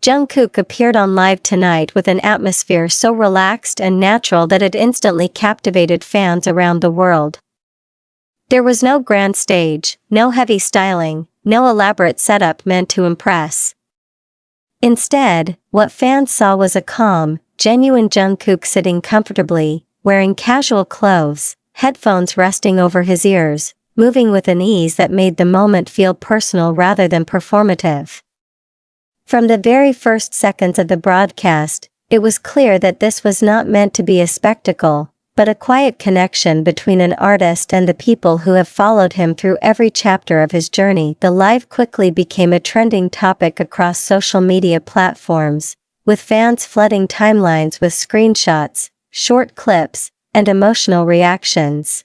Jungkook appeared on Live Tonight with an atmosphere so relaxed and natural that it instantly captivated fans around the world. There was no grand stage, no heavy styling, no elaborate setup meant to impress. Instead, what fans saw was a calm, genuine Jungkook sitting comfortably, wearing casual clothes, headphones resting over his ears, moving with an ease that made the moment feel personal rather than performative. From the very first seconds of the broadcast, it was clear that this was not meant to be a spectacle, but a quiet connection between an artist and the people who have followed him through every chapter of his journey. The live quickly became a trending topic across social media platforms, with fans flooding timelines with screenshots, short clips, and emotional reactions.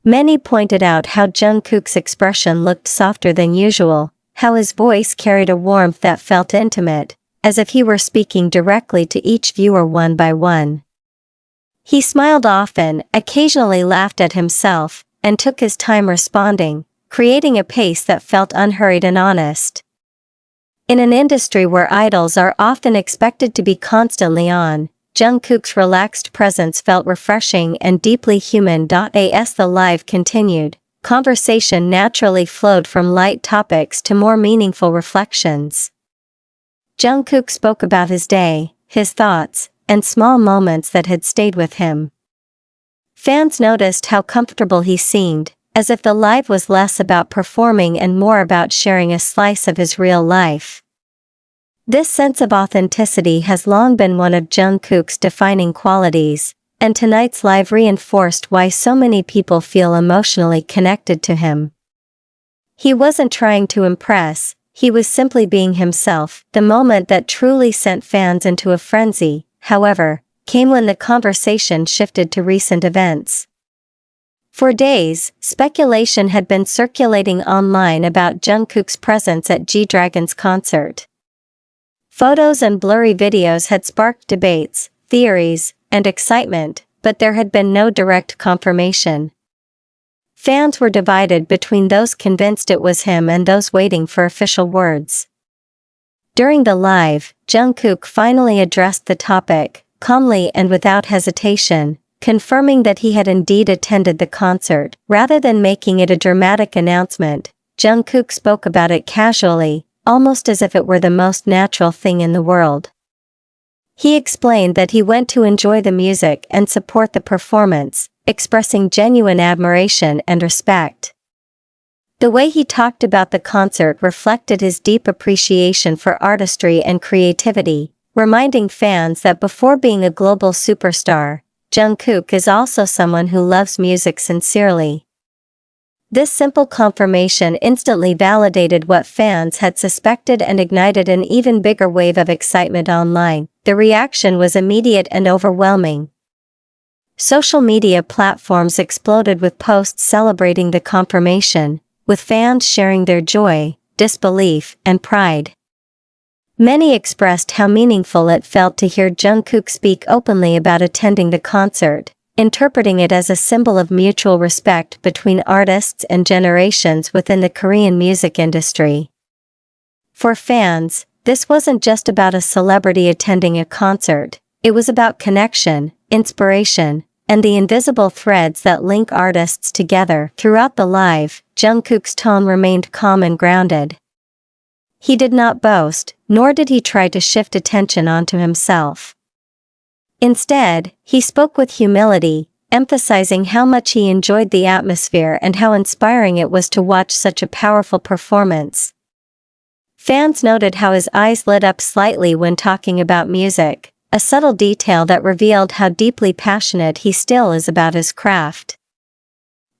Many pointed out how Jungkook's expression looked softer than usual, how his voice carried a warmth that felt intimate, as if he were speaking directly to each viewer one by one. He smiled often, occasionally laughed at himself, and took his time responding, creating a pace that felt unhurried and honest. In an industry where idols are often expected to be constantly on, Jungkook's relaxed presence felt refreshing and deeply human. As the live continued, conversation naturally flowed from light topics to more meaningful reflections. Jungkook spoke about his day, his thoughts, and small moments that had stayed with him. Fans noticed how comfortable he seemed, as if the live was less about performing and more about sharing a slice of his real life. This sense of authenticity has long been one of Jungkook's defining qualities, and tonight's live reinforced why so many people feel emotionally connected to him. He wasn't trying to impress, he was simply being himself. The moment that truly sent fans into a frenzy, however, came when the conversation shifted to recent events. For days, speculation had been circulating online about Jungkook's presence at G-Dragon's concert. Photos and blurry videos had sparked debates, theories, and excitement, but there had been no direct confirmation. Fans were divided between those convinced it was him and those waiting for official words. During the live, Jungkook finally addressed the topic, calmly and without hesitation, confirming that he had indeed attended the concert. Rather than making it a dramatic announcement, Jungkook spoke about it casually, almost as if it were the most natural thing in the world. He explained that he went to enjoy the music and support the performance, expressing genuine admiration and respect. The way he talked about the concert reflected his deep appreciation for artistry and creativity, reminding fans that before being a global superstar, Jungkook is also someone who loves music sincerely. This simple confirmation instantly validated what fans had suspected and ignited an even bigger wave of excitement online. The reaction was immediate and overwhelming. Social media platforms exploded with posts celebrating the confirmation, with fans sharing their joy, disbelief, and pride. Many expressed how meaningful it felt to hear Jungkook speak openly about attending the concert, interpreting it as a symbol of mutual respect between artists and generations within the Korean music industry. For fans, this wasn't just about a celebrity attending a concert, it was about connection, inspiration, and the invisible threads that link artists together. Throughout the live, Jungkook's tone remained calm and grounded. He did not boast, nor did he try to shift attention onto himself. Instead, he spoke with humility, emphasizing how much he enjoyed the atmosphere and how inspiring it was to watch such a powerful performance. Fans noted how his eyes lit up slightly when talking about music, a subtle detail that revealed how deeply passionate he still is about his craft.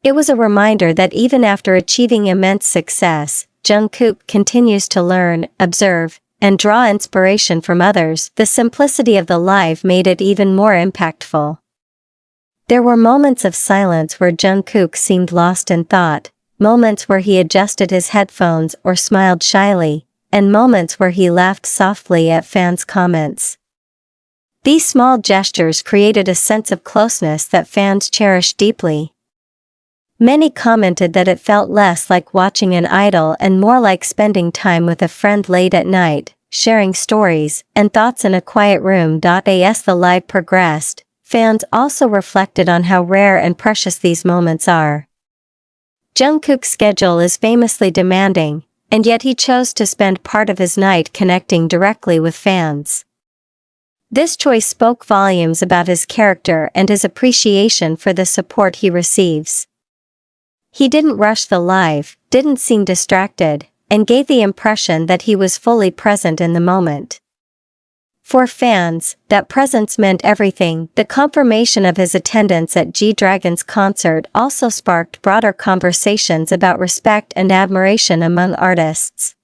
It was a reminder that even after achieving immense success, Jungkook continues to learn, observe, and draw inspiration from others. The simplicity of the live made it even more impactful. There were moments of silence where Jungkook seemed lost in thought, moments where he adjusted his headphones or smiled shyly, and moments where he laughed softly at fans' comments. These small gestures created a sense of closeness that fans cherished deeply. Many commented that it felt less like watching an idol and more like spending time with a friend late at night, sharing stories and thoughts in a quiet room. As the live progressed, fans also reflected on how rare and precious these moments are. Jungkook's schedule is famously demanding, and yet he chose to spend part of his night connecting directly with fans. This choice spoke volumes about his character and his appreciation for the support he receives. He didn't rush the live, didn't seem distracted, and gave the impression that he was fully present in the moment. For fans, that presence meant everything. The confirmation of his attendance at G-Dragon's concert also sparked broader conversations about respect and admiration among artists.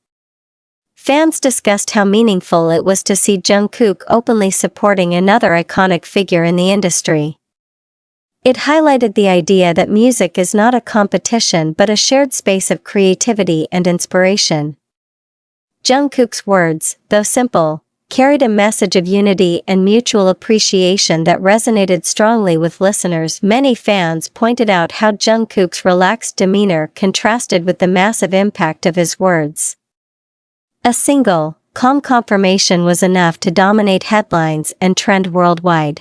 Fans discussed how meaningful it was to see Jungkook openly supporting another iconic figure in the industry. It highlighted the idea that music is not a competition but a shared space of creativity and inspiration. Jungkook's words, though simple, carried a message of unity and mutual appreciation that resonated strongly with listeners. Many fans pointed out how Jungkook's relaxed demeanor contrasted with the massive impact of his words. A single, calm confirmation was enough to dominate headlines and trend worldwide.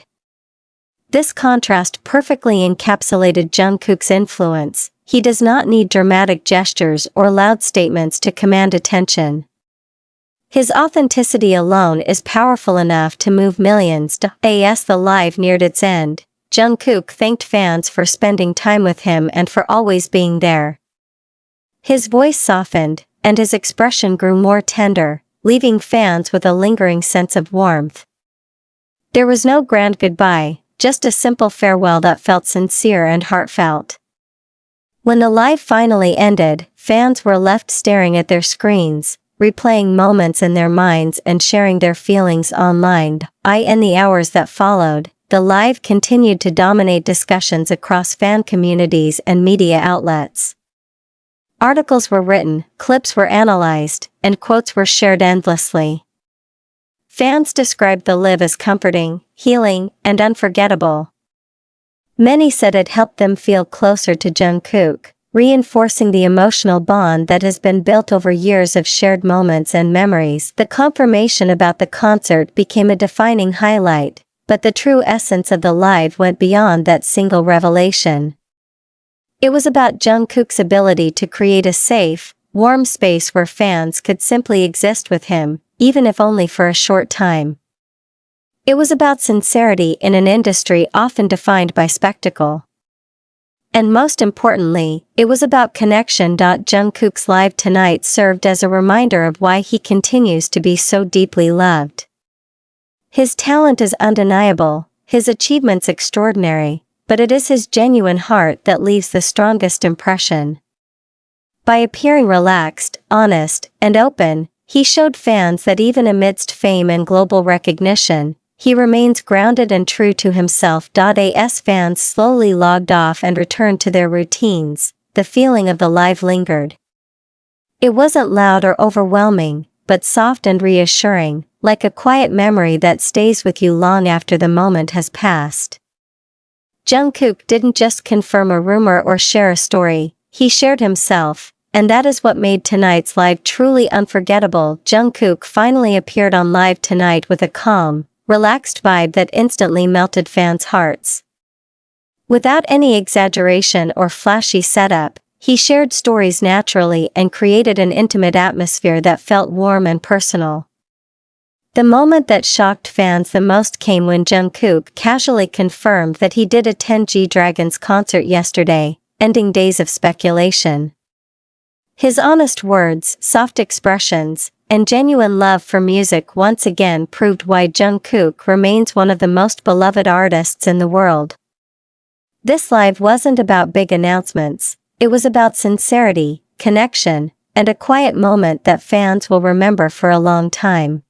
This contrast perfectly encapsulated Jungkook's influence. He does not need dramatic gestures or loud statements to command attention. His authenticity alone is powerful enough to move millions. As the live neared its end, Jungkook thanked fans for spending time with him and for always being there. His voice softened, and his expression grew more tender, leaving fans with a lingering sense of warmth. There was no grand goodbye, just a simple farewell that felt sincere and heartfelt. When the live finally ended, fans were left staring at their screens, replaying moments in their minds and sharing their feelings online. In the hours that followed, the live continued to dominate discussions across fan communities and media outlets. Articles were written, clips were analyzed, and quotes were shared endlessly. Fans described the live as comforting, healing, and unforgettable. Many said it helped them feel closer to Jungkook, reinforcing the emotional bond that has been built over years of shared moments and memories. The confirmation about the concert became a defining highlight, but the true essence of the live went beyond that single revelation. It was about Jungkook's ability to create a safe, warm space where fans could simply exist with him, even if only for a short time. It was about sincerity in an industry often defined by spectacle. And most importantly, it was about connection. Jungkook's live tonight served as a reminder of why he continues to be so deeply loved. His talent is undeniable, his achievements extraordinary, but it is his genuine heart that leaves the strongest impression. By appearing relaxed, honest, and open, he showed fans that even amidst fame and global recognition, he remains grounded and true to himself. As fans slowly logged off and returned to their routines, the feeling of the live lingered. It wasn't loud or overwhelming, but soft and reassuring, like a quiet memory that stays with you long after the moment has passed. Jungkook didn't just confirm a rumor or share a story, he shared himself, and that is what made tonight's live truly unforgettable. Jungkook finally appeared on Live Tonight with a calm, relaxed vibe that instantly melted fans' hearts. Without any exaggeration or flashy setup, he shared stories naturally and created an intimate atmosphere that felt warm and personal. The moment that shocked fans the most came when Jungkook casually confirmed that he did attend G-Dragon's concert yesterday, ending days of speculation. His honest words, soft expressions, and genuine love for music once again proved why Jungkook remains one of the most beloved artists in the world. This live wasn't about big announcements, it was about sincerity, connection, and a quiet moment that fans will remember for a long time.